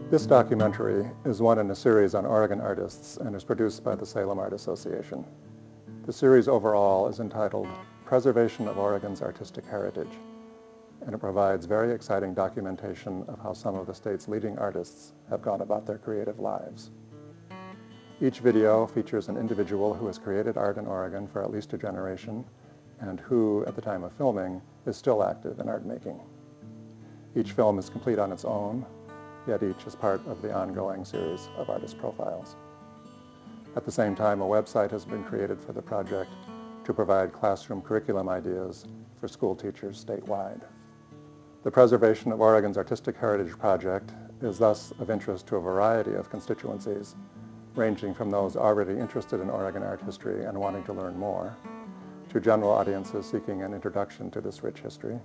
This documentary is one in a series on Oregon artists and is produced by the Salem Art Association. The series overall is entitled Preservation of Oregon's Artistic Heritage, and it provides very exciting documentation of how some of the state's leading artists have gone about their creative lives. Each video features an individual who has created art in Oregon for at least a generation and who, at the time of filming, is still active in art making. Each film is complete on its own, yet each is part of the ongoing series of artist profiles. At the same time, a website has been created for the project to provide classroom curriculum ideas for school teachers statewide. The Preservation of Oregon's Artistic Heritage Project is thus of interest to a variety of constituencies, ranging from those already interested in Oregon art history and wanting to learn more, to general audiences seeking an introduction to this rich history,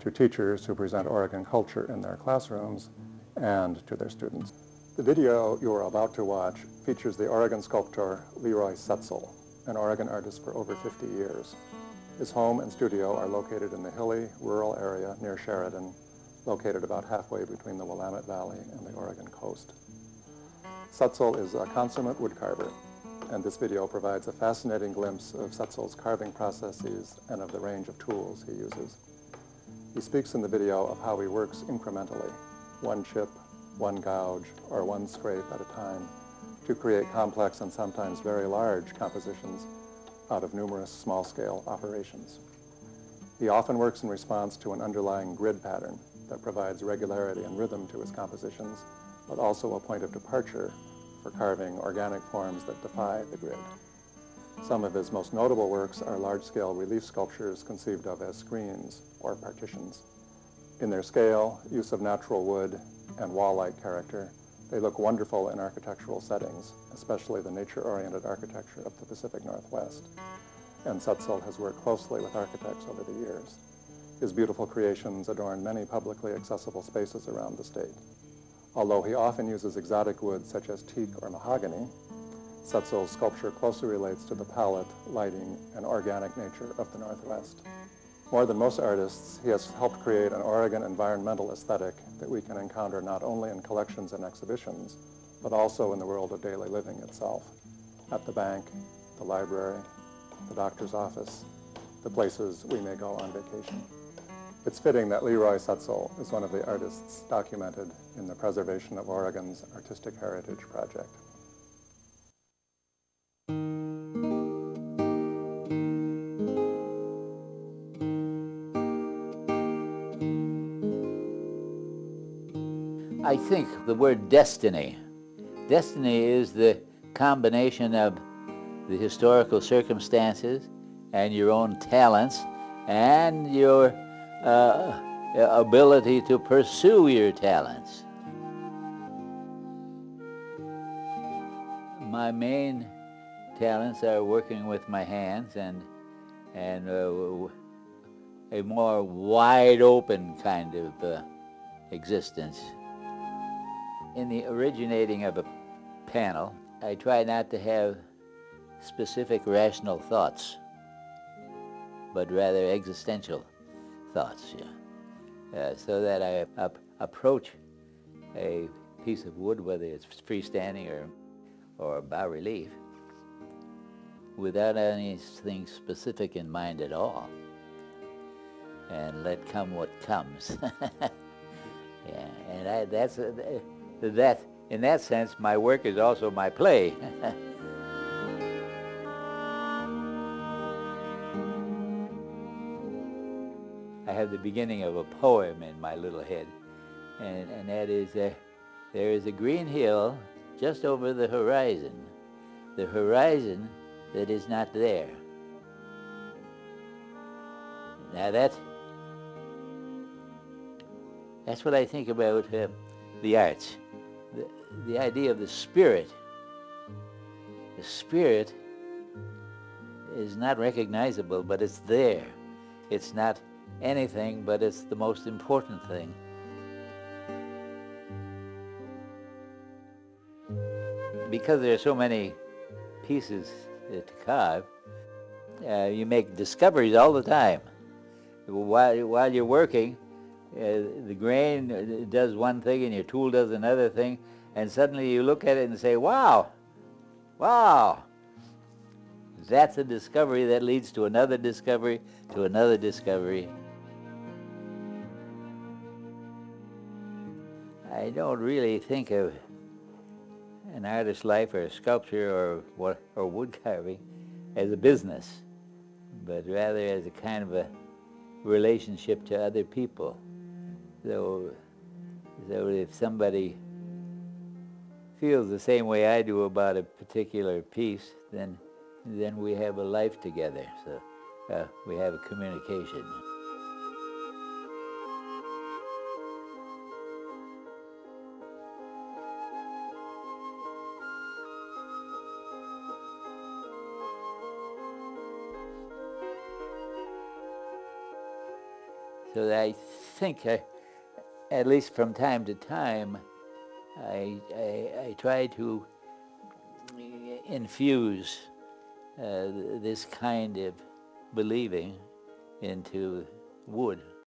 to teachers who present Oregon culture in their classrooms, and to their students. The video you are about to watch features the Oregon sculptor Leroy Setziol, an Oregon artist for over 50 years. His home and studio are located in the hilly, rural area near Sheridan, located about halfway between the Willamette Valley and the Oregon coast. Setziol is a consummate woodcarver, and this video provides a fascinating glimpse of Setziol's carving processes and of the range of tools he uses. He speaks in the video of how he works incrementally, one chip, one gouge, or one scrape at a time, to create complex and sometimes very large compositions out of numerous small-scale operations. He often works in response to an underlying grid pattern that provides regularity and rhythm to his compositions, but also a point of departure for carving organic forms that defy the grid. Some of his most notable works are large-scale relief sculptures conceived of as screens or partitions. In their scale, use of natural wood, and wall-like character, they look wonderful in architectural settings, especially the nature-oriented architecture of the Pacific Northwest. And Setziol has worked closely with architects over the years. His beautiful creations adorn many publicly accessible spaces around the state. Although he often uses exotic woods such as teak or mahogany, Setziol's sculpture closely relates to the palette, lighting, and organic nature of the Northwest. More than most artists, he has helped create an Oregon environmental aesthetic that we can encounter not only in collections and exhibitions, but also in the world of daily living itself, at the bank, the library, the doctor's office, the places we may go on vacation. It's fitting that Leroy Setziol is one of the artists documented in the Preservation of Oregon's Artistic Heritage Project. I think the word destiny. Destiny is the combination of the historical circumstances and your own talents and your ability to pursue your talents. My main talents are working with my hands and a more wide open kind of existence. In the originating of a panel, I try not to have specific rational thoughts, but rather existential thoughts, so that I approach a piece of wood, whether it's freestanding or bas-relief, without anything specific in mind at all, and let come what comes. Yeah, and in that sense, my work is also my play. I have the beginning of a poem in my little head, and that is, there is a green hill just over the horizon that is not there. Now that's what I think about the arts. The idea of the spirit. The spirit is not recognizable, but it's there. It's not anything, but it's the most important thing. Because there are so many pieces to carve, you make discoveries all the time. While you're working, The grain does one thing and your tool does another thing, and suddenly you look at it and say, wow, wow. That's a discovery that leads to another discovery, to another discovery. I don't really think of an artist's life or sculpture or wood carving as a business, but rather as a kind of a relationship to other people. So if somebody feels the same way I do about a particular piece, then we have a life together. So we have a communication. So I think, at least from time to time, I try to infuse this kind of believing into wood.